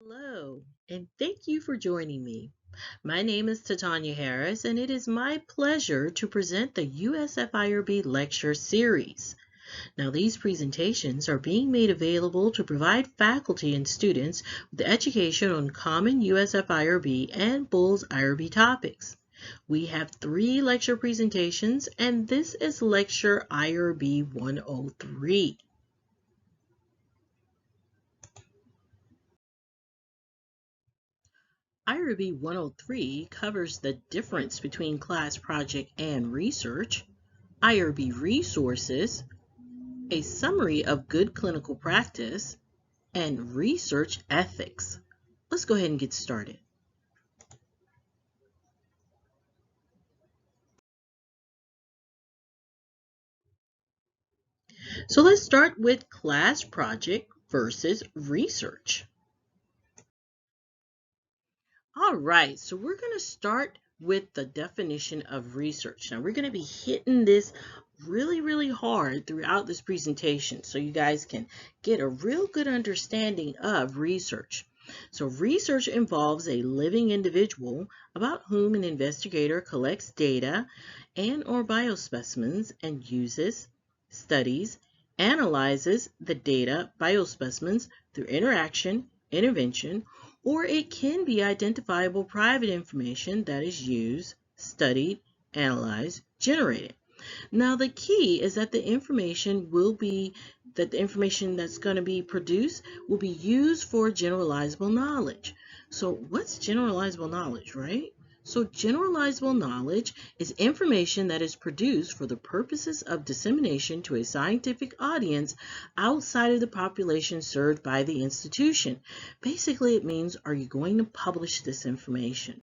Hello, and thank you for joining me. My name is Titania Harris, and it is my pleasure to present the USFIRB Lecture Series. Now, these presentations are being made available to provide faculty and students with education on common USFIRB and BULLS IRB topics. We have 3 lecture presentations, and this is Lecture IRB 103. IRB 103 covers the difference between class project and research, IRB resources, a summary of good clinical practice, and research ethics. Let's go ahead and get started. So let's start with class project versus research. All right, so we're going to start with the definition of research. Now, we're going to be hitting this really hard throughout this presentation so you guys can get a real good understanding of research. So research involves a living individual about whom an investigator collects data and or biospecimens and uses, studies, analyzes the data, biospecimens through interaction, intervention, or it can be identifiable private information that is used, studied, analyzed, generated. Now the key is that the information that's going to be produced will be used for generalizable knowledge. So what's generalizable knowledge, right? So generalizable knowledge is information that is produced for the purposes of dissemination to a scientific audience outside of the population served by the institution. Basically, it means, are you going to publish this information?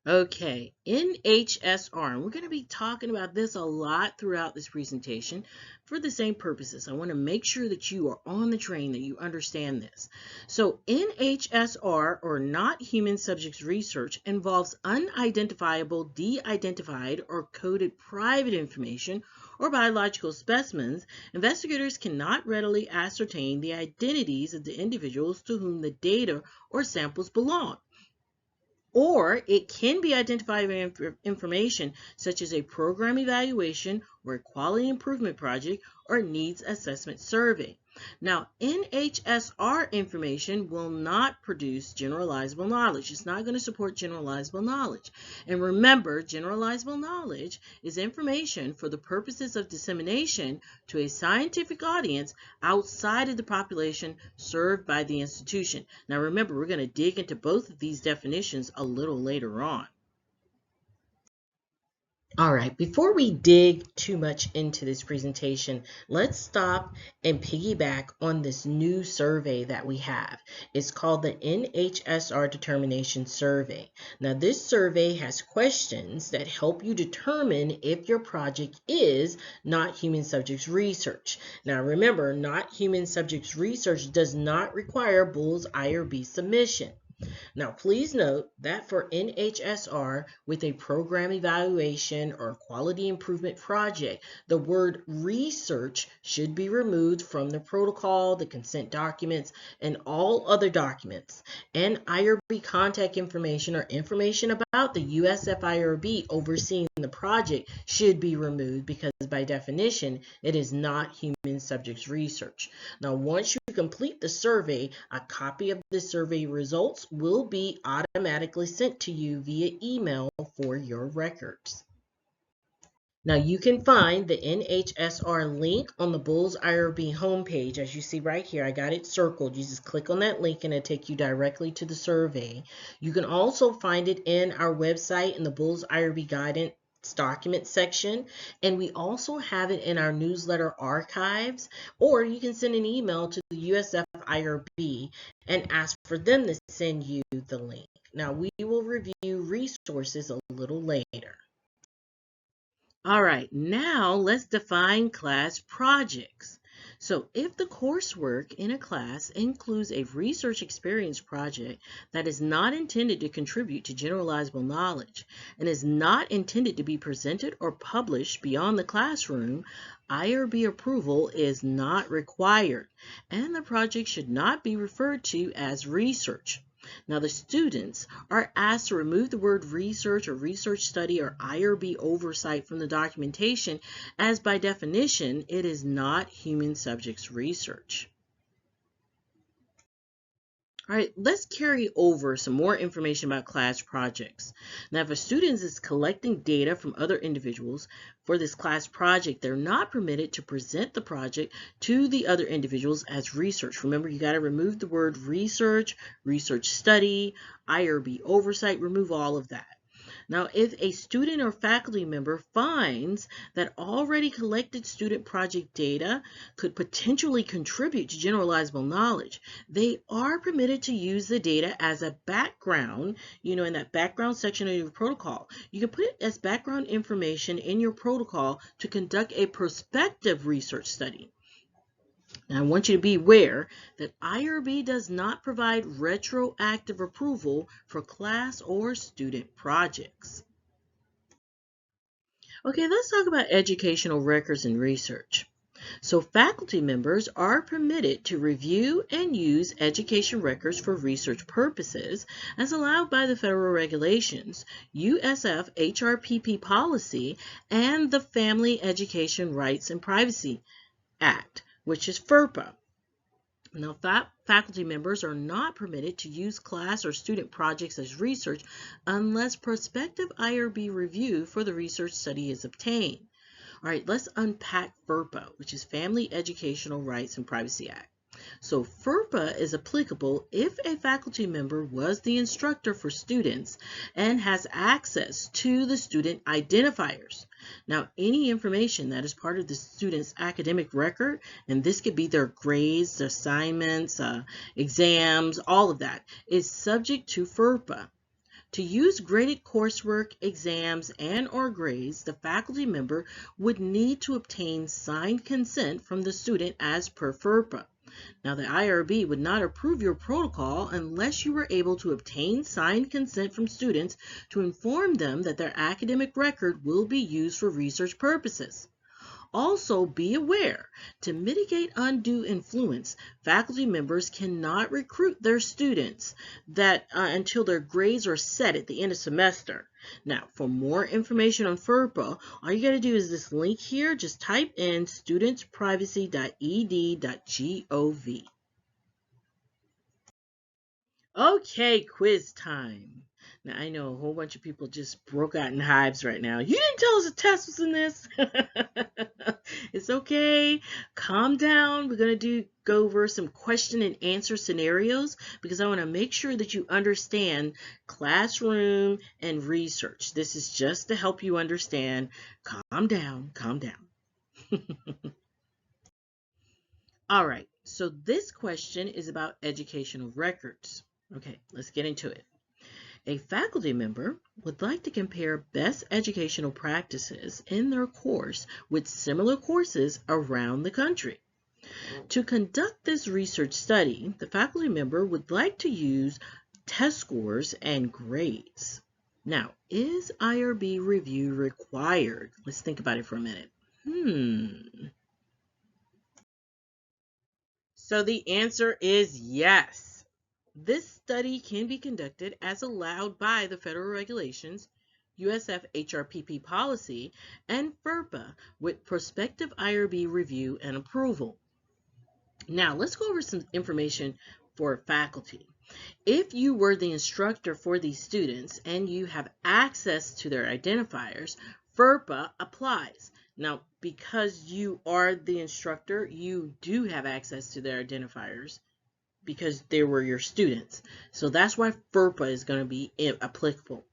Okay, NHSR, and we're going to be talking about this a lot throughout this presentation for the same purposes. I want to make sure that you are on the train, that you understand this. So NHSR, or not human subjects research, involves unidentifiable, de-identified, or coded private information or biological specimens. Investigators cannot readily ascertain the identities of the individuals to whom the data or samples belong. Or it can be identified information such as a program evaluation or a quality improvement project or needs assessment survey. Now, NHSR information will not produce generalizable knowledge. It's not going to support generalizable knowledge. And remember, generalizable knowledge is information for the purposes of dissemination to a scientific audience outside of the population served by the institution. Now, remember, we're going to dig into both of these definitions a little later on. All right, before we dig too much into this presentation, let's stop and piggyback on this new survey that we have. It's called the NHSR Determination Survey. Now, this survey has questions that help you determine if your project is not human subjects research. Now, remember, not human subjects research does not require BULLS IRB submission. Now, please note that for NHSR with a program evaluation or quality improvement project, the word research should be removed from the protocol, the consent documents, and all other documents. And IRB contact information or information about the USFIRB overseeing the project should be removed because by definition, it is not human subjects research. Now, once you complete the survey, a copy of the survey results will be automatically sent to you via email for your records. Now you can find the NHSR link on the BULLS IRB homepage. As you see right here, I got it circled. You just click on that link and it'll take you directly to the survey. You can also find it in our website in the BULLS IRB guidance document section, and we also have it in our newsletter archives, or you can send an email to the USFIRB and ask for them to send you the link. Now we will review resources a little later. All right, now let's define class projects. So if the coursework in a class includes a research experience project that is not intended to contribute to generalizable knowledge and is not intended to be presented or published beyond the classroom, IRB approval is not required, and the project should not be referred to as research. Now, the students are asked to remove the word research or research study or IRB oversight from the documentation, as by definition, it is not human subjects research. All right, let's carry over some more information about class projects. Now, if a student is collecting data from other individuals for this class project, they're not permitted to present the project to the other individuals as research. Remember, you got to remove the word research, research study, IRB oversight, remove all of that. Now, if a student or faculty member finds that already collected student project data could potentially contribute to generalizable knowledge, they are permitted to use the data as a background, in that background section of your protocol. You can put it as background information in your protocol to conduct a prospective research study. Now, I want you to be aware that IRB does not provide retroactive approval for class or student projects. Okay, let's talk about educational records and research. So faculty members are permitted to review and use education records for research purposes as allowed by the federal regulations, USF HRPP policy, and the Family Education Rights and Privacy Act, which is FERPA. Now, faculty members are not permitted to use class or student projects as research unless prospective IRB review for the research study is obtained. All right, let's unpack FERPA, which is Family Educational Rights and Privacy Act. So FERPA is applicable if a faculty member was the instructor for students and has access to the student identifiers. Now, any information that is part of the student's academic record, and this could be their grades, assignments, exams, all of that, is subject to FERPA. To use graded coursework, exams, and/or grades, the faculty member would need to obtain signed consent from the student as per FERPA. Now, the IRB would not approve your protocol unless you were able to obtain signed consent from students to inform them that their academic record will be used for research purposes. Also, be aware, to mitigate undue influence, faculty members cannot recruit their students until their grades are set at the end of semester. Now, for more information on FERPA, all you got to do is this link here. Just type in studentsprivacy.ed.gov. Okay, quiz time. Now, I know a whole bunch of people just broke out in hives right now. You didn't tell us the test was in this. It's okay. Calm down. We're going to go over some question and answer scenarios because I want to make sure that you understand classroom and research. This is just to help you understand. Calm down. Calm down. All right. So this question is about educational records. Okay, let's get into it. A faculty member would like to compare best educational practices in their course with similar courses around the country. To conduct this research study, the faculty member would like to use test scores and grades. Now, is IRB review required? Let's think about it for a minute. So the answer is yes. This study can be conducted as allowed by the federal regulations, USF HRPP policy, and FERPA with prospective IRB review and approval. Now, let's go over some information for faculty. If you were the instructor for these students and you have access to their identifiers, FERPA applies. Now, because you are the instructor, you do have access to their identifiers because they were your students. So that's why FERPA is going to be applicable.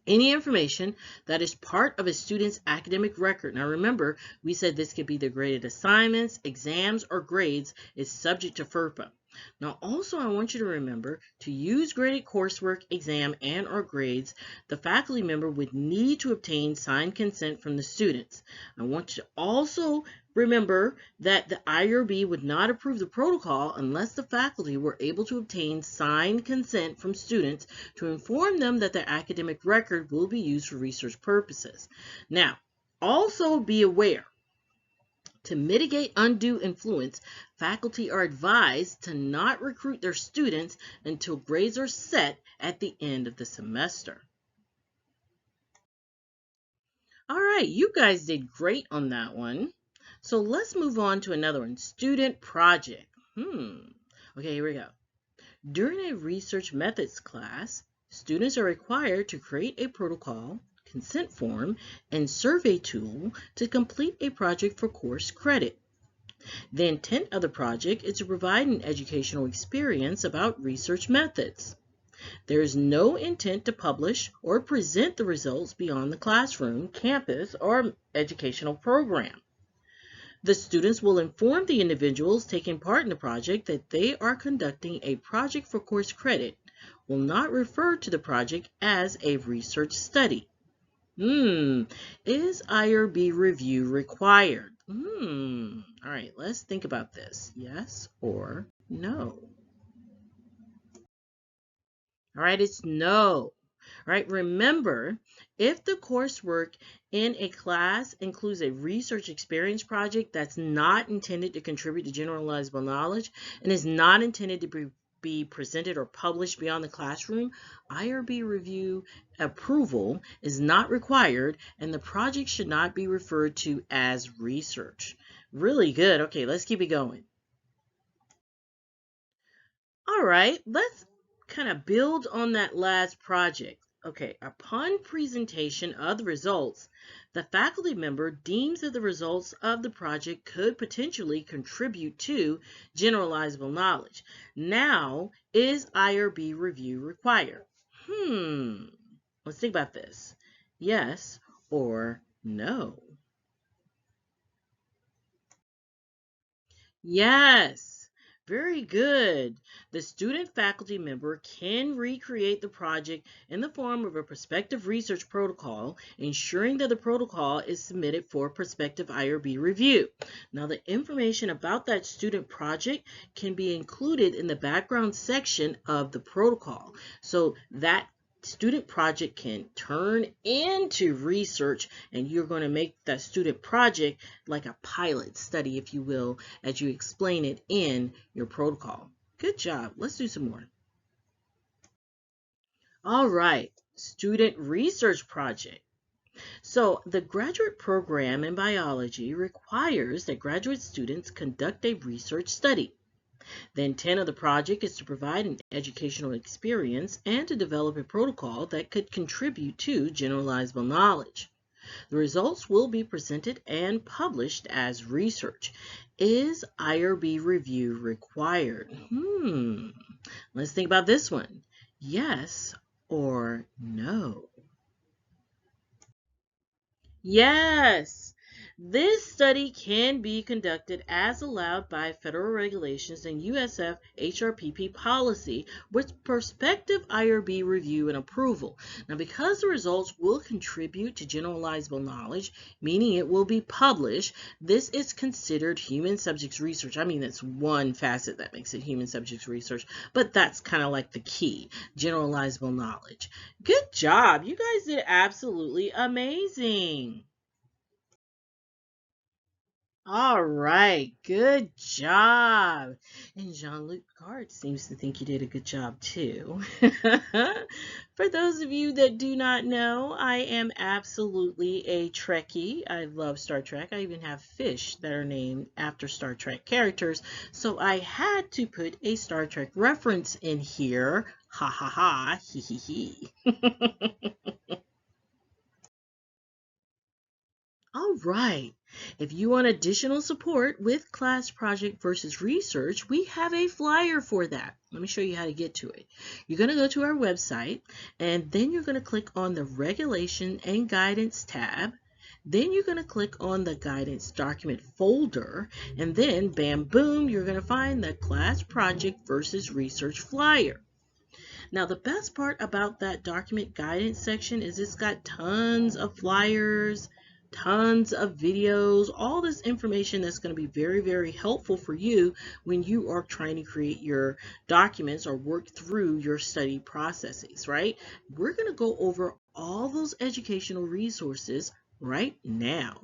Any information that is part of a student's academic record, now remember, we said this could be the graded assignments, exams, or grades, is subject to FERPA. Now also I want you to remember to use graded coursework, exam, and/or grades, the faculty member would need to obtain signed consent from the students. I want you to also remember that the IRB would not approve the protocol unless the faculty were able to obtain signed consent from students to inform them that their academic record will be used for research purposes. Now, also be aware To mitigate undue influence, faculty are advised to not recruit their students until grades are set at the end of the semester. All right, you guys did great on that one. So let's move on to another one, student project. Okay, here we go. During a research methods class, students are required to create a protocol, consent form, and survey tool to complete a project for course credit. The intent of the project is to provide an educational experience about research methods. There is no intent to publish or present the results beyond the classroom, campus, or educational program. The students will inform the individuals taking part in the project that they are conducting a project for course credit, will not refer to the project as a research study. Is IRB review required? All right, let's think about this. Yes or no? All right, it's no. All right, remember, if the coursework in a class includes a research experience project that's not intended to contribute to generalizable knowledge and is not intended to be presented or published beyond the classroom, IRB review approval is not required and the project should not be referred to as research. Really good. Okay, let's keep it going. All right, let's kind of build on that last project. Okay, upon presentation of the results, the faculty member deems that the results of the project could potentially contribute to generalizable knowledge. Now, is IRB review required? Let's think about this. Yes or no? Yes, very good. The student faculty member can recreate the project in the form of a prospective research protocol, ensuring that the protocol is submitted for prospective IRB review. Now, the information about that student project can be included in the background section of the protocol. So that student project can turn into research, and you're going to make that student project like a pilot study, if you will, as you explain it in your protocol. Good job. Let's do some more. All right, student research project. So the graduate program in biology requires that graduate students conduct a research study. The intent of the project is to provide an educational experience and to develop a protocol that could contribute to generalizable knowledge. The results will be presented and published as research. Is IRB review required? Let's think about this one. Yes or no? Yes, this study can be conducted as allowed by federal regulations and USF HRPP policy with prospective IRB review and approval. Now, because the results will contribute to generalizable knowledge, meaning it will be published, this is considered human subjects research. I mean, that's one facet that makes it human subjects research, but that's kind of like the key, generalizable knowledge. Good job. You guys did absolutely amazing. All right, good job. And Jean-Luc Picard seems to think you did a good job too. For those of you that do not know, I am absolutely a Trekkie. I love Star Trek. I even have fish that are named after Star Trek characters. So I had to put a Star Trek reference in here. Ha ha ha, hee hee hee. All right. If you want additional support with class project versus research, we have a flyer for that. Let me show you how to get to it. You're going to go to our website, and then you're going to click on the Regulation and Guidance tab. Then you're going to click on the Guidance Document folder, and then bam, boom, you're going to find the class project versus research flyer. Now, the best part about that document guidance section is it's got tons of flyers, tons of videos, all this information that's going to be very, very helpful for you when you are trying to create your documents or work through your study processes, right? We're going to go over all those educational resources right now.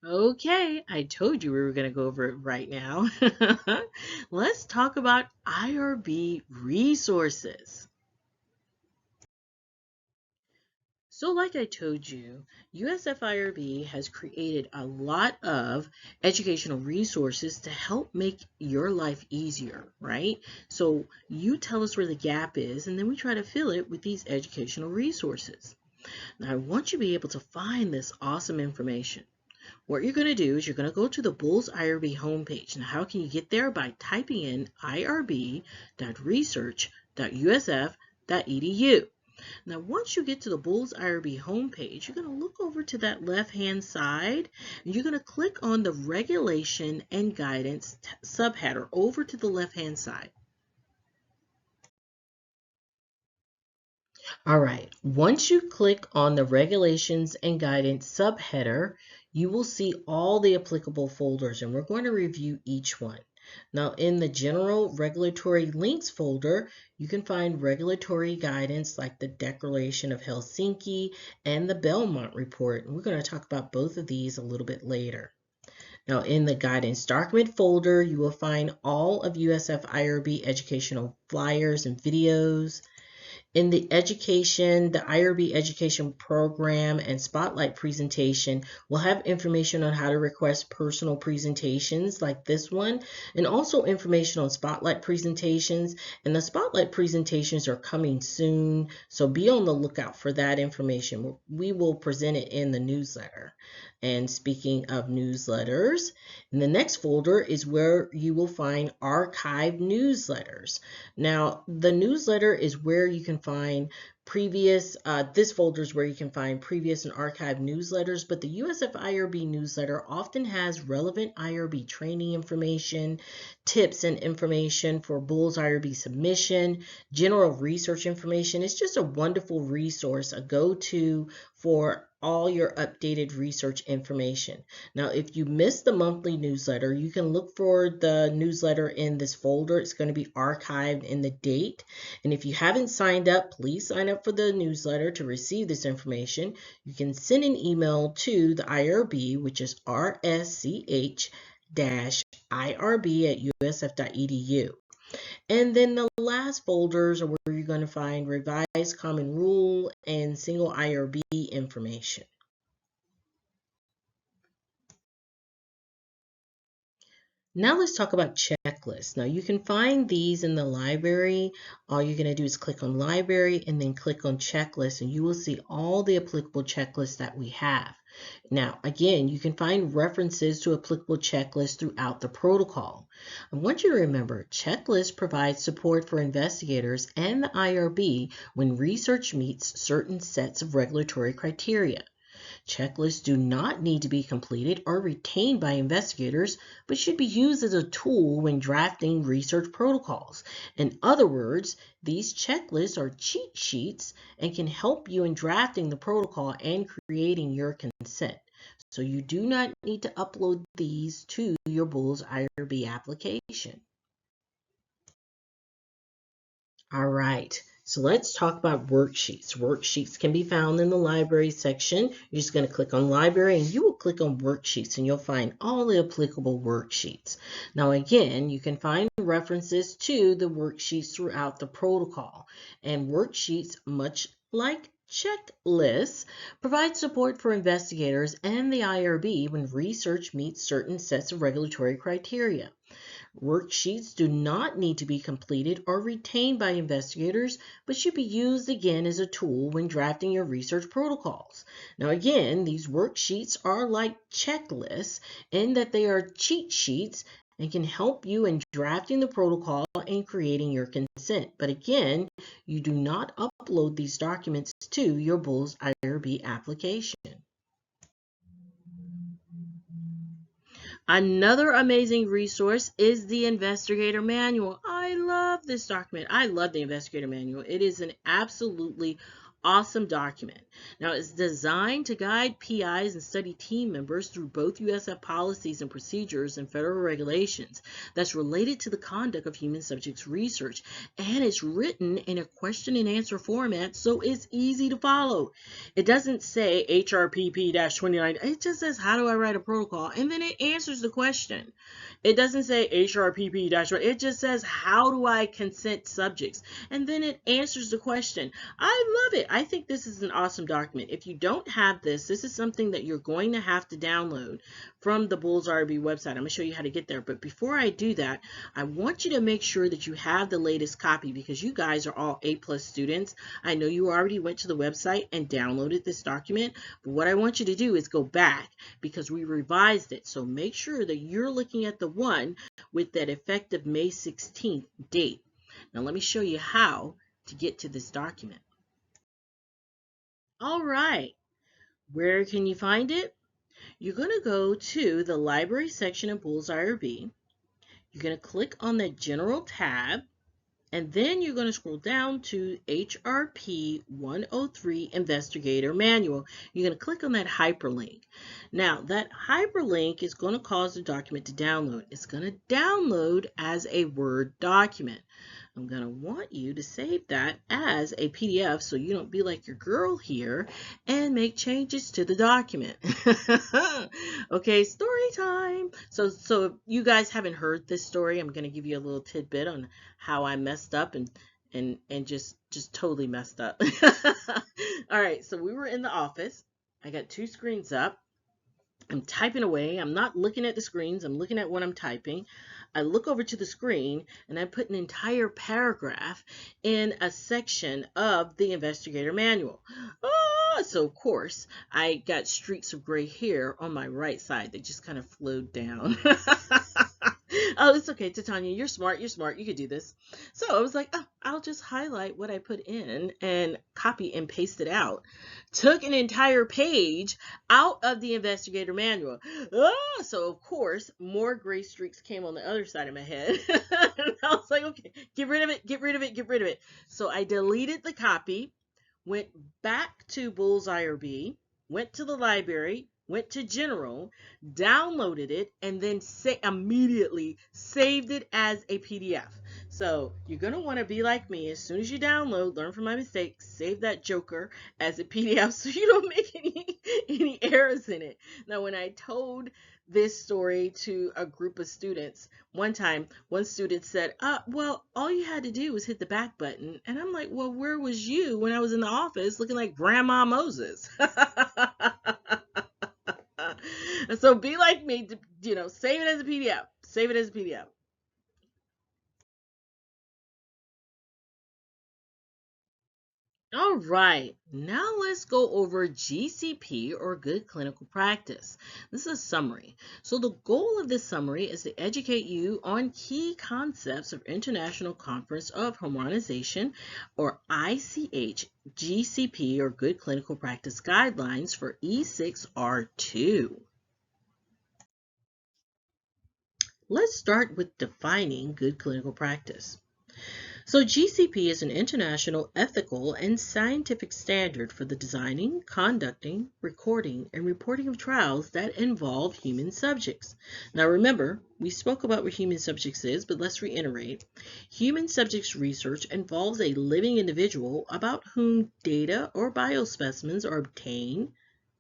Okay, I told you we were going to go over it right now. Let's talk about IRB resources. So like I told you, USF-IRB has created a lot of educational resources to help make your life easier, right? So you tell us where the gap is, and then we try to fill it with these educational resources. Now, I want you to be able to find this awesome information. What you're going to do is you're going to go to the Bulls IRB homepage. Now, how can you get there? By typing in irb.research.usf.edu. Now, once you get to the Bulls IRB homepage, you're going to look over to that left-hand side, and you're going to click on the Regulation and Guidance subheader over to the left-hand side. All right, once you click on the Regulations and Guidance subheader, you will see all the applicable folders, and we're going to review each one. Now, in the General Regulatory Links folder, you can find regulatory guidance like the Declaration of Helsinki and the Belmont Report. And we're going to talk about both of these a little bit later. Now, in the Guidance Document folder, you will find all of USF IRB educational flyers and videos. In the IRB education program and spotlight presentation, we'll have information on how to request personal presentations like this one, and also information on spotlight presentations. And the spotlight presentations are coming soon, so be on the lookout for that information. We will present it in the newsletter. And speaking of newsletters, in the next folder is where you will find archived newsletters. Now, the newsletter is where you can find this folder is where you can find previous and archived newsletters, but the USF IRB newsletter often has relevant IRB training information, tips and information for Bulls IRB submission, general research information. It's just a wonderful resource, a go-to for all your updated research information. Now, if you missed the monthly newsletter, you can look for the newsletter in this folder. It's going to be archived in the date. And if you haven't signed up, please sign up for the newsletter to receive this information. You can send an email to the IRB, which is rsch-irb@usf.edu. And then the last folders are where you're going to find revised common rule and single IRB information. Now let's talk about checklists. Now you can find these in the library. All you're going to do is click on library and then click on checklist, and you will see all the applicable checklists that we have. Now, again, you can find references to applicable checklists throughout the protocol. I want you to remember, checklists provide support for investigators and the IRB when research meets certain sets of regulatory criteria. Checklists do not need to be completed or retained by investigators, but should be used as a tool when drafting research protocols. In other words, these checklists are cheat sheets and can help you in drafting the protocol and creating your consent. So you do not need to upload these to your Bulls IRB application. All right, so let's talk about worksheets. Worksheets can be found in the library section. You're just going to click on library and you will click on worksheets and you'll find all the applicable worksheets. Now again, you can find references to the worksheets throughout the protocol. And worksheets, much like checklists, provide support for investigators and the IRB when research meets certain sets of regulatory criteria. Worksheets do not need to be completed or retained by investigators, but should be used again as a tool when drafting your research protocols. Now again, these worksheets are like checklists in that they are cheat sheets and can help you in drafting the protocol and creating your consent. But again, you do not upload these documents to your Bulls IRB application. Another amazing resource is the Investigator Manual. I love this document. I love the Investigator Manual. It is an absolutely Awesome document. Now, it's designed to guide PIs and study team members through both USF policies and procedures and federal regulations that's related to the conduct of human subjects research. And it's written in a question and answer format, so it's easy to follow. It doesn't say HRPP-29. It just says, how do I write a protocol? And then it answers the question. It doesn't say HRPP-1. It just says, how do I consent subjects? And then it answers the question. I love it. I think this is an awesome document. If you don't have this, this is something that you're going to have to download from the Bulls IRB website. I'm going to show you how to get there. But before I do that, I want you to make sure that you have the latest copy because you guys are all A+ students. I know you already went to the website and downloaded this document, but what I want you to do is go back because we revised it. So make sure that you're looking at the one with that effective May 16th date. Now let me show you how to get to this document. All right, where can you find it? You're going to go to the library section of Bulls IRB. You're going to click on the General tab, and then you're going to scroll down to HRP 103 Investigator Manual. You're going to click on that hyperlink. Now, that hyperlink is going to cause the document to download. It's going to download as a Word document. I'm going to want you to save that as a PDF so you don't be like your girl here and make changes to the document. Okay, story time. So if you guys haven't heard this story, I'm going to give you a little tidbit on how I messed up and just totally messed up. All right, so we were in the office. I got two screens up. I'm typing away. I'm not looking at the screens. I'm looking at what I'm typing. I look over to the screen and I put an entire paragraph in a section of the investigator manual. So of course, I got streaks of gray hair on my right side. They just kind of flowed down. Oh, it's okay, Titania, you're smart, you could do this. So I was like, oh, I'll just highlight what I put in and copy and paste it out. Took an entire page out of the investigator manual. So of course, more gray streaks came on the other side of my head. And I was like, okay, get rid of it, get rid of it, get rid of it. So I deleted the copy, went back to Bulls IRB, went to the library, went to General, downloaded it, and then immediately saved it as a PDF. So you're going to want to be like me. As soon as you download, learn from my mistakes, save that joker as a PDF so you don't make any errors in it. Now, when I told this story to a group of students, one time, one student said, well, all you had to do was hit the back button. And I'm like, well, where was you when I was in the office looking like Grandma Moses? So be like me, save it as a PDF. Save it as a PDF. All right, now let's go over GCP or Good Clinical Practice. This is a summary. So the goal of this summary is to educate you on key concepts of International Conference of Harmonization or ICH GCP or Good Clinical Practice Guidelines for E6R2. Let's start with defining good clinical practice. So GCP is an international ethical and scientific standard for the designing, conducting, recording, and reporting of trials that involve human subjects. Now remember, we spoke about what human subjects is, but let's reiterate. Human subjects research involves a living individual about whom data or biospecimens are obtained,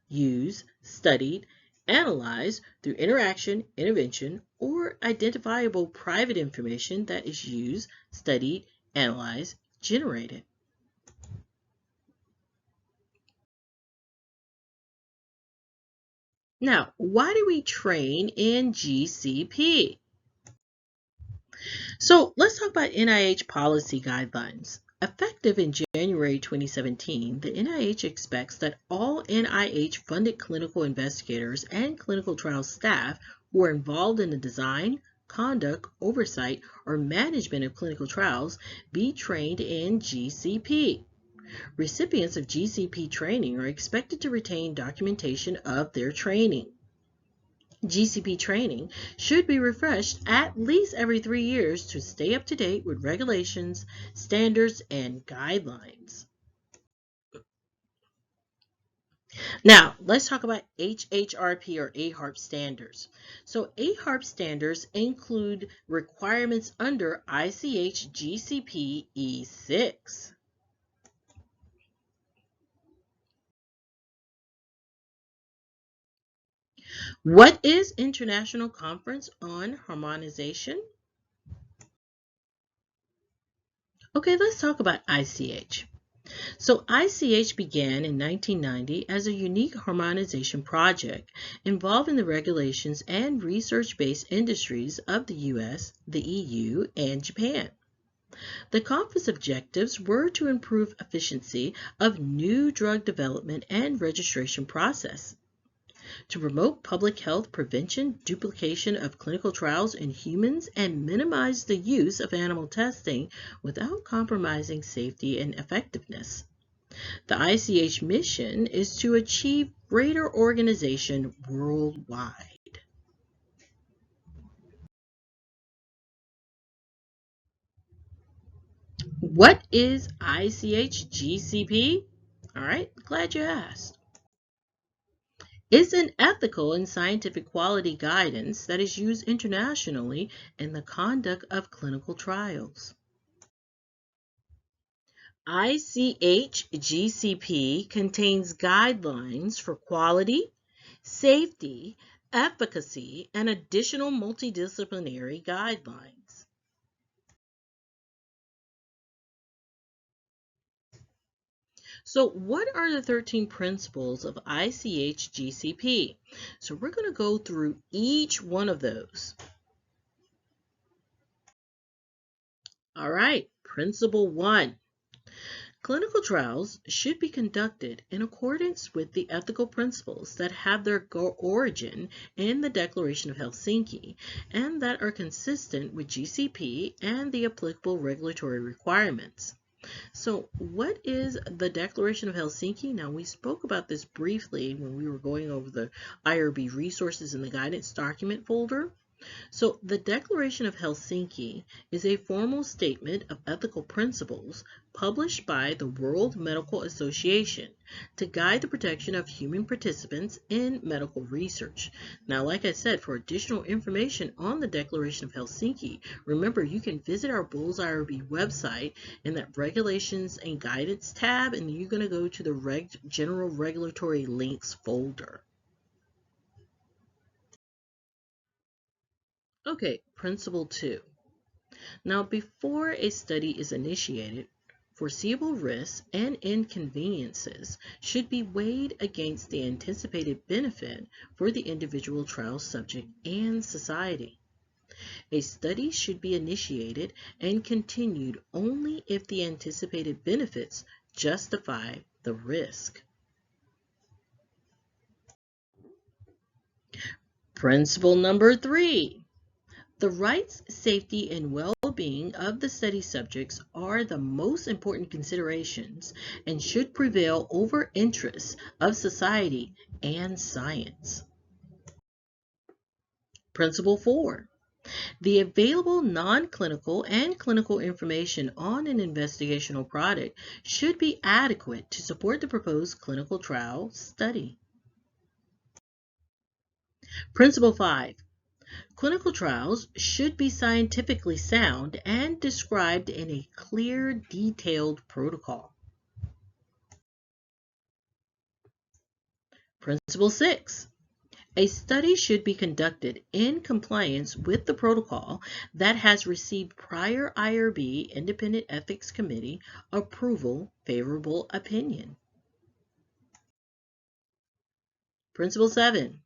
used, studied, analyzed through interaction, intervention, or identifiable private information that is used, studied, analyzed, generated. Now, why do we train in GCP? So let's talk about NIH policy guidelines. Effective in January 2017, the NIH expects that all NIH-funded clinical investigators and clinical trial staff who are involved in the design, conduct, oversight, or management of clinical trials be trained in GCP. Recipients of GCP training are expected to retain documentation of their training. GCP training should be refreshed at least every 3 years to stay up to date with regulations, standards, and guidelines. Now, let's talk about HHRP or AHRP standards. So, AHRP standards include requirements under ICH GCP E6. What is International Conference on Harmonization? Okay, let's talk about ICH. So ICH began in 1990 as a unique harmonization project involving the regulations and research-based industries of the US, the EU, and Japan. The conference objectives were to improve efficiency of new drug development and registration process, to promote public health prevention, duplication of clinical trials in humans, and minimize the use of animal testing without compromising safety and effectiveness. The ICH mission is to achieve greater organization worldwide. What is ICH GCP? All right, glad you asked. It's an ethical and scientific quality guidance that is used internationally in the conduct of clinical trials. ICH GCP contains guidelines for quality, safety, efficacy, and additional multidisciplinary guidelines. So, what are the 13 principles of ICH GCP? So, we're going to go through each one of those. All right, Principle 1. Clinical trials should be conducted in accordance with the ethical principles that have their origin in the Declaration of Helsinki and that are consistent with GCP and the applicable regulatory requirements. So, what is the Declaration of Helsinki? Now, we spoke about this briefly when we were going over the IRB resources in the guidance document folder. So, the Declaration of Helsinki is a formal statement of ethical principles published by the World Medical Association to guide the protection of human participants in medical research. Now, like I said, for additional information on the Declaration of Helsinki, remember you can visit our Bulls IRB website in that Regulations and Guidance tab, and you're going to go to the General Regulatory Links folder. Okay, Principle 2. Now, before a study is initiated, foreseeable risks and inconveniences should be weighed against the anticipated benefit for the individual trial subject and society. A study should be initiated and continued only if the anticipated benefits justify the risk. Principle number 3. The rights, safety, and well-being of the study subjects are the most important considerations and should prevail over interests of society and science. Principle 4. The available non-clinical and clinical information on an investigational product should be adequate to support the proposed clinical trial study. Principle 5. Clinical trials should be scientifically sound and described in a clear, detailed protocol. Principle 6. A study should be conducted in compliance with the protocol that has received prior IRB Independent Ethics Committee approval, favorable opinion. Principle 7.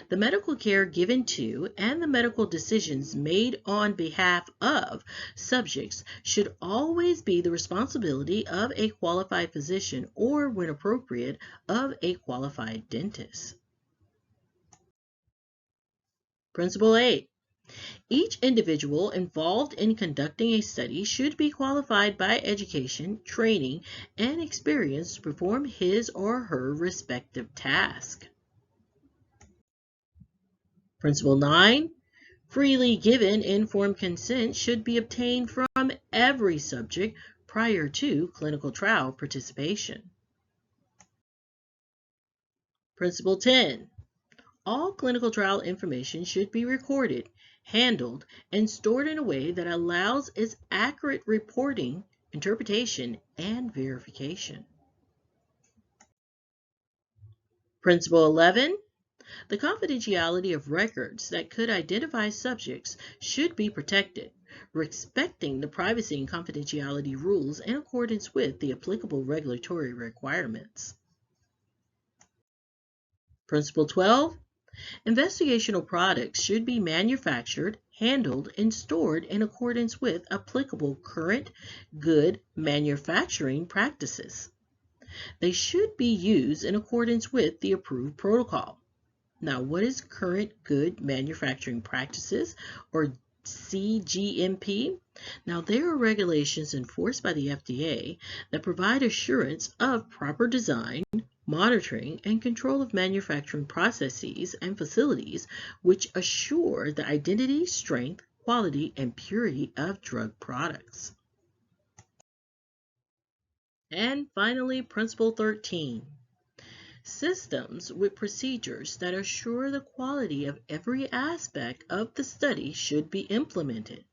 The medical care given to and the medical decisions made on behalf of subjects should always be the responsibility of a qualified physician or, when appropriate, of a qualified dentist. Principle 8. Each individual involved in conducting a study should be qualified by education, training, and experience to perform his or her respective task. Principle 9. Freely given informed consent should be obtained from every subject prior to clinical trial participation. Principle 10. All clinical trial information should be recorded, handled, and stored in a way that allows its accurate reporting, interpretation, and verification. Principle 11. The confidentiality of records that could identify subjects should be protected, respecting the privacy and confidentiality rules in accordance with the applicable regulatory requirements. Principle 12. Investigational products should be manufactured, handled, and stored in accordance with applicable current good manufacturing practices. They should be used in accordance with the approved protocol. Now, what is current good manufacturing practices, or CGMP? Now, there are regulations enforced by the FDA that provide assurance of proper design, monitoring, and control of manufacturing processes and facilities, which assure the identity, strength, quality, and purity of drug products. And finally, Principle 13. Systems with procedures that assure the quality of every aspect of the study should be implemented.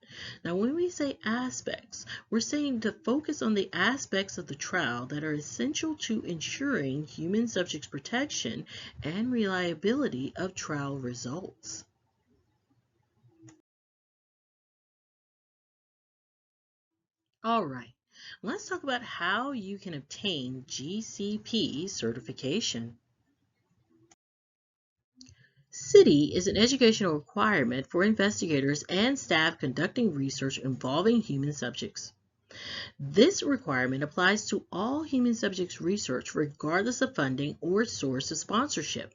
Now, when we say aspects, we're saying to focus on the aspects of the trial that are essential to ensuring human subjects protection and reliability of trial results. All right, let's talk about how you can obtain GCP certification. CITI is an educational requirement for investigators and staff conducting research involving human subjects. This requirement applies to all human subjects research regardless of funding or source of sponsorship.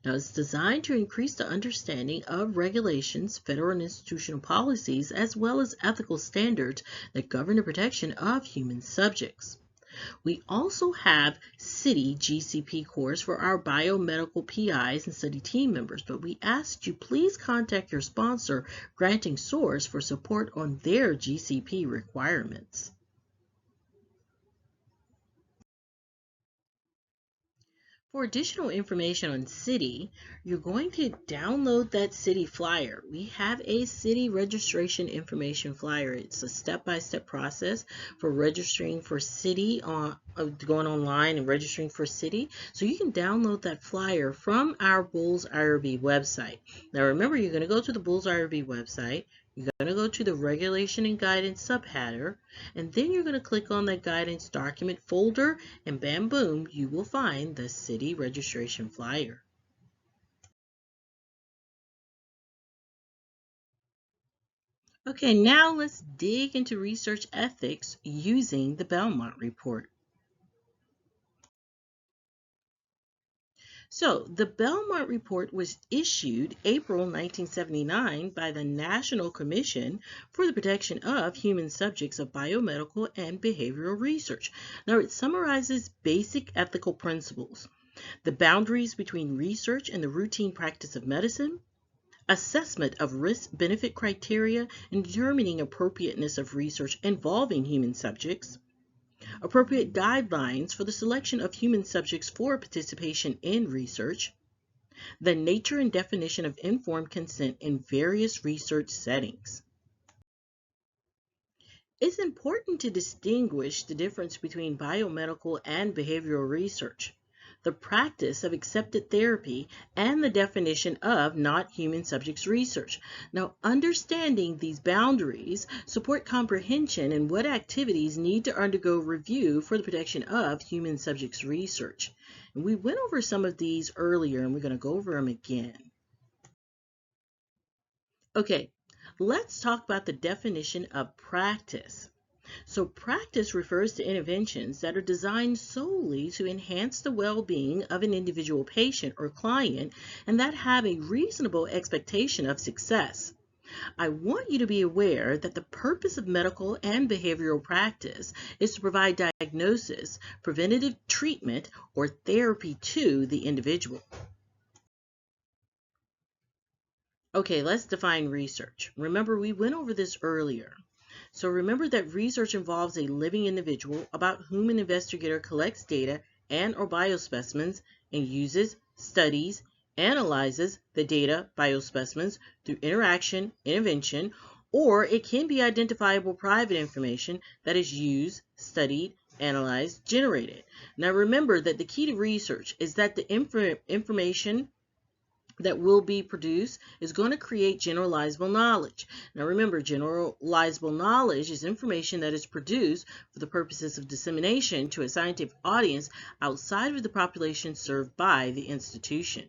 Now, it's designed to increase the understanding of regulations, federal and institutional policies, as well as ethical standards that govern the protection of human subjects. We also have CITI GCP course for our biomedical PIs and study team members, but we ask that you please contact your sponsor, Granting Source, for support on their GCP requirements. For additional information on CITI, you're going to download that CITI flyer. We have a CITI registration information flyer. It's a step-by-step process for registering for CITI, going online and registering for CITI. So you can download that flyer from our Bulls IRB website. Now remember, you're going to go to the Bulls IRB website. You're going to go to the Regulation and Guidance subheader, and then you're going to click on the Guidance Document folder, and bam boom, you will find the CITI registration flyer. Okay, now let's dig into research ethics using the Belmont Report. So, the Belmont Report was issued April 1979 by the National Commission for the Protection of Human Subjects of Biomedical and Behavioral Research. Now, it summarizes basic ethical principles, the boundaries between research and the routine practice of medicine, assessment of risk-benefit criteria in determining appropriateness of research involving human subjects, appropriate guidelines for the selection of human subjects for participation in research, the nature and definition of informed consent in various research settings. It's important to distinguish the difference between biomedical and behavioral research, the practice of accepted therapy, and the definition of not human subjects research. Now, understanding these boundaries support comprehension and what activities need to undergo review for the protection of human subjects research. And we went over some of these earlier, and we're going to go over them again. Okay, let's talk about the definition of practice. So practice refers to interventions that are designed solely to enhance the well-being of an individual patient or client and that have a reasonable expectation of success. I want you to be aware that the purpose of medical and behavioral practice is to provide diagnosis, preventative treatment, or therapy to the individual. Okay, let's define research. Remember, we went over this earlier. So remember that research involves a living individual about whom an investigator collects data and or biospecimens and uses, studies, analyzes the data biospecimens through interaction, intervention, or it can be identifiable private information that is used, studied, analyzed, generated. Now remember that the key to research is that the information that will be produced is going to create generalizable knowledge. Now remember, generalizable knowledge is information that is produced for the purposes of dissemination to a scientific audience outside of the population served by the institution.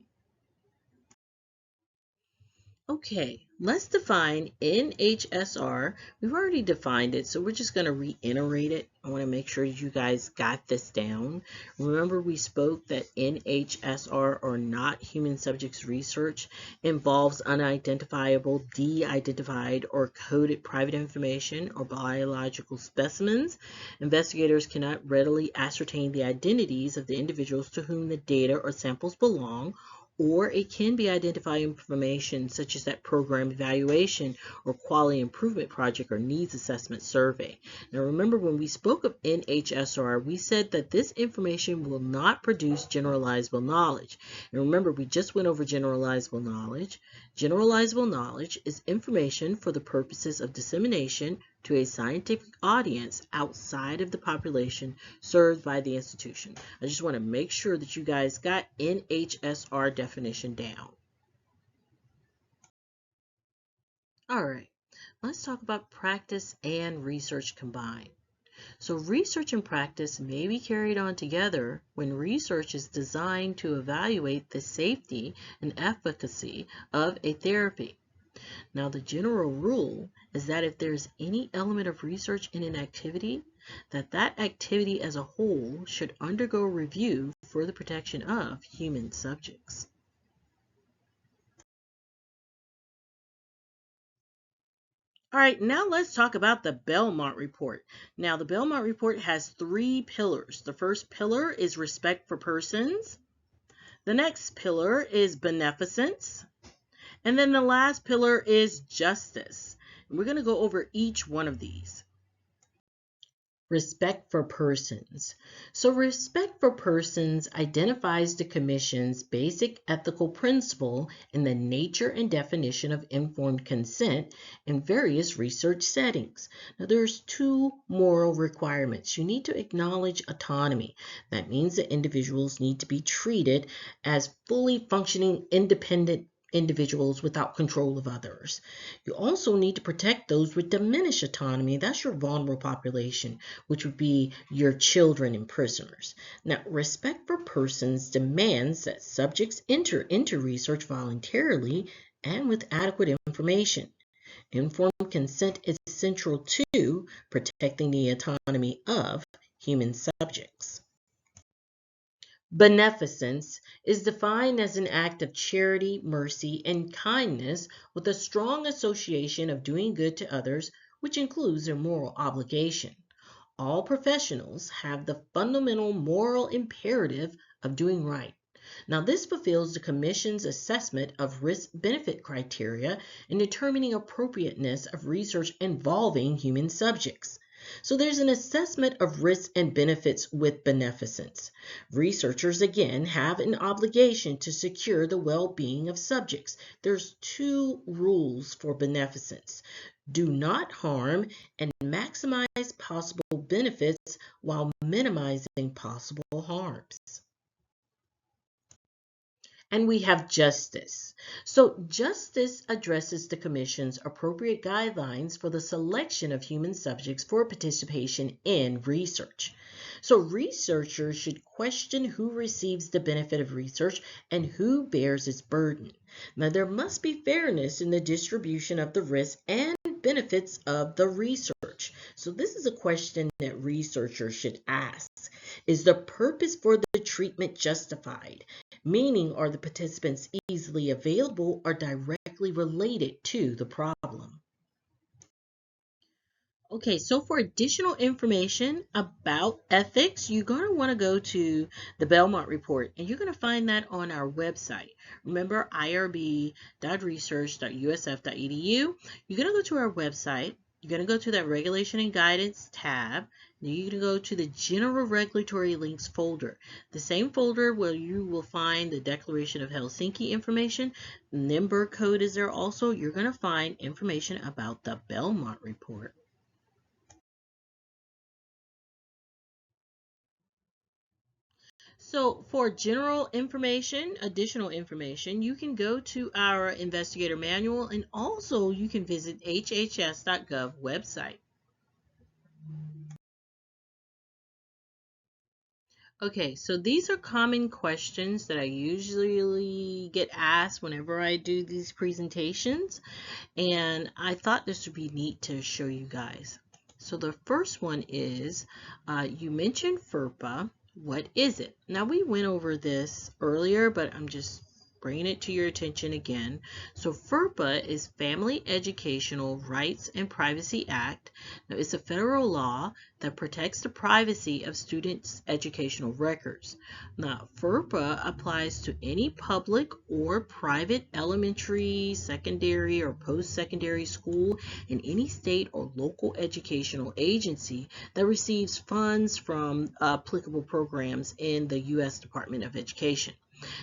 Okay, let's define NHSR. We've already defined it, so we're just going to reiterate it. I want to make sure you guys got this down. Remember, we spoke that NHSR, or not human subjects research, involves unidentifiable, de-identified, or coded private information or biological specimens. Investigators cannot readily ascertain the identities of the individuals to whom the data or samples belong, or it can be identified information such as that program evaluation or quality improvement project or needs assessment survey. Now remember, when we spoke of NHSR, we said that this information will not produce generalizable knowledge. And remember, we just went over generalizable knowledge. Generalizable knowledge is information for the purposes of dissemination to a scientific audience outside of the population served by the institution. I just want to make sure that you guys got NHSR definition down. All right, let's talk about practice and research combined. So research and practice may be carried on together when research is designed to evaluate the safety and efficacy of a therapy. Now, the general rule is that if there's any element of research in an activity, that activity as a whole should undergo review for the protection of human subjects. All right, now let's talk about the Belmont Report. Now, the Belmont Report has 3 pillars. The first pillar is respect for persons. The next pillar is beneficence. And then the last pillar is justice. And we're going to go over each one of these. Respect for persons. So respect for persons identifies the Commission's basic ethical principle in the nature and definition of informed consent in various research settings. Now there's 2 moral requirements. You need to acknowledge autonomy. That means that individuals need to be treated as fully functioning independent individuals without control of others. You also need to protect those with diminished autonomy. That's your vulnerable population, which would be your children and prisoners. Now, respect for persons demands that subjects enter into research voluntarily and with adequate information. Informed consent is central to protecting the autonomy of human subjects. Beneficence is defined as an act of charity, mercy, and kindness with a strong association of doing good to others, which includes their moral obligation. All professionals have the fundamental moral imperative of doing right. Now, this fulfills the Commission's assessment of risk-benefit criteria in determining appropriateness of research involving human subjects. So there's an assessment of risks and benefits with beneficence. Researchers, again, have an obligation to secure the well-being of subjects. There's 2 rules for beneficence. Do not harm and maximize possible benefits while minimizing possible harms. And we have justice. So justice addresses the Commission's appropriate guidelines for the selection of human subjects for participation in research. So researchers should question who receives the benefit of research and who bears its burden. Now, there must be fairness in the distribution of the risks and benefits of the research. So this is a question that researchers should ask. Is the purpose for the treatment justified? Meaning, are the participants easily available or directly related to the problem? Okay, so for additional information about ethics, you're going to want to go to the Belmont Report, and you're going to find that on our website. Remember, irb.research.usf.edu. You're going to go to our website, you're going to go to that Regulation and Guidance tab. Then you're going to go to the General Regulatory Links folder. The same folder where you will find the Declaration of Helsinki information. NIMBR code is there also. You're going to find information about the Belmont Report. So for general information, additional information, you can go to our investigator manual, and also you can visit hhs.gov website. Okay, so these are common questions that I usually get asked whenever I do these presentations, and I thought this would be neat to show you guys. So the first one is, you mentioned FERPA. What is it? Now we went over this earlier, but I'm just bringing it to your attention again. So FERPA is Family Educational Rights and Privacy Act. Now it's a federal law that protects the privacy of students' educational records. Now FERPA applies to any public or private elementary, secondary, or post-secondary school in any state or local educational agency that receives funds from applicable programs in the U.S. Department of Education.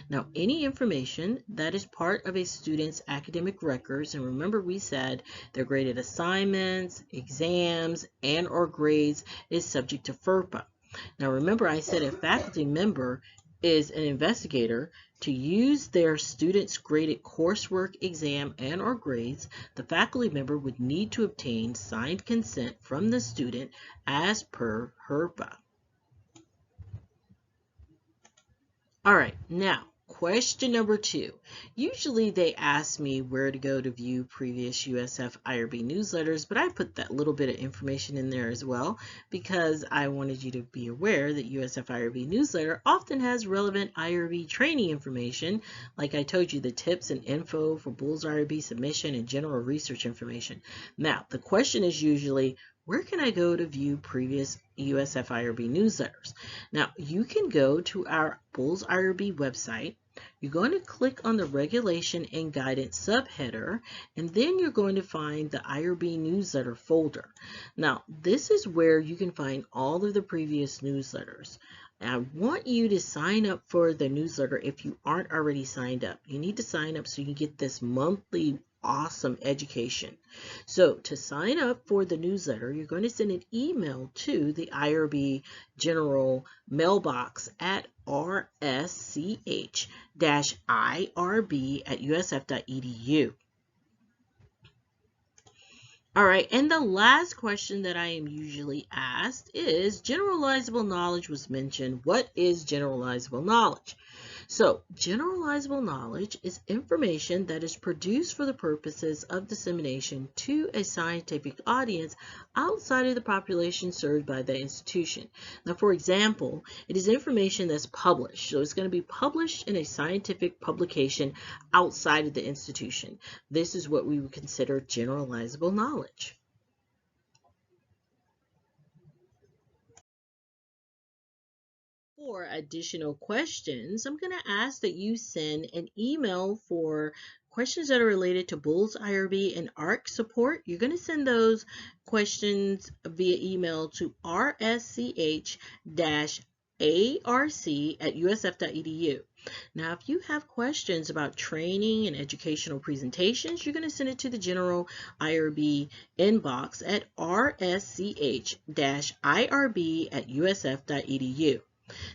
Now, any information that is part of a student's academic records, and remember we said their graded assignments, exams, and or grades is subject to FERPA. Now, remember I said a faculty member is an investigator. To use their student's graded coursework, exam, and or grades, the faculty member would need to obtain signed consent from the student as per FERPA. All right, now question number 2. Usually they ask me where to go to view previous USF IRB newsletters, but I put that little bit of information in there as well because I wanted you to be aware that USF IRB newsletter often has relevant IRB training information, like I told you, the tips and info for Bulls IRB submission and general research information. Now, the question is usually, where can I go to view previous USF IRB newsletters? Now, you can go to our Bulls IRB website. You're going to click on the Regulation and Guidance subheader, and then you're going to find the IRB newsletter folder. Now, this is where you can find all of the previous newsletters. I want you to sign up for the newsletter if you aren't already signed up. You need to sign up so you can get this monthly awesome education. So to sign up for the newsletter, you're going to send an email to the IRB general mailbox at rsch-irb@usf.edu. All right, and the last question that I am usually asked is, generalizable knowledge was mentioned. What is generalizable knowledge? So, generalizable knowledge is information that is produced for the purposes of dissemination to a scientific audience outside of the population served by the institution. Now, for example, it is information that's published. So, it's going to be published in a scientific publication outside of the institution. This is what we would consider generalizable knowledge. For additional questions, I'm going to ask that you send an email for questions that are related to Bulls IRB and ARC support. You're going to send those questions via email to rsch-arc@usf.edu. Now, if you have questions about training and educational presentations, you're going to send it to the general IRB inbox at rsch-irb@usf.edu.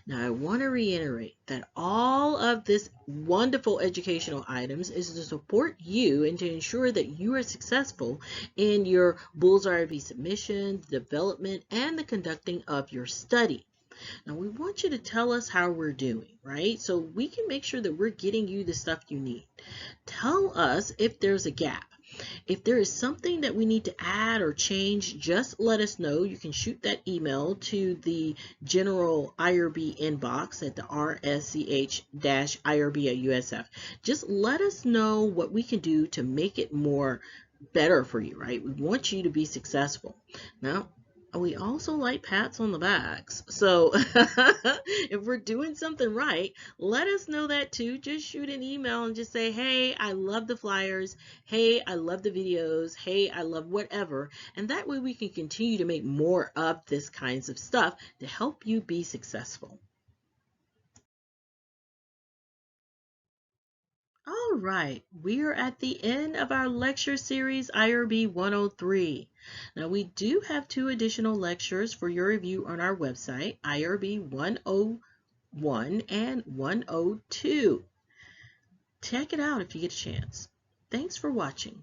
Now, I want to reiterate that all of this wonderful educational items is to support you and to ensure that you are successful in your Bulls IRB submission, development, and the conducting of your study. Now, we want you to tell us how we're doing, right? So we can make sure that we're getting you the stuff you need. Tell us if there's a gap. If there is something that we need to add or change, just let us know. You can shoot that email to the general IRB inbox at the rsch-irb@usf. Just let us know what we can do to make it more better for you, right? We want you to be successful. Now, We also like pats on the backs. So if we're doing something right, let us know that too. Just shoot an email and just say, hey, I love the flyers. Hey, I love the videos. Hey, I love whatever. And that way we can continue to make more of this kinds of stuff to help you be successful. All right, we are at the end of our lecture series IRB 103. Now we do have 2 additional lectures for your review on our website, IRB 101 and 102. Check it out if you get a chance. Thanks for watching.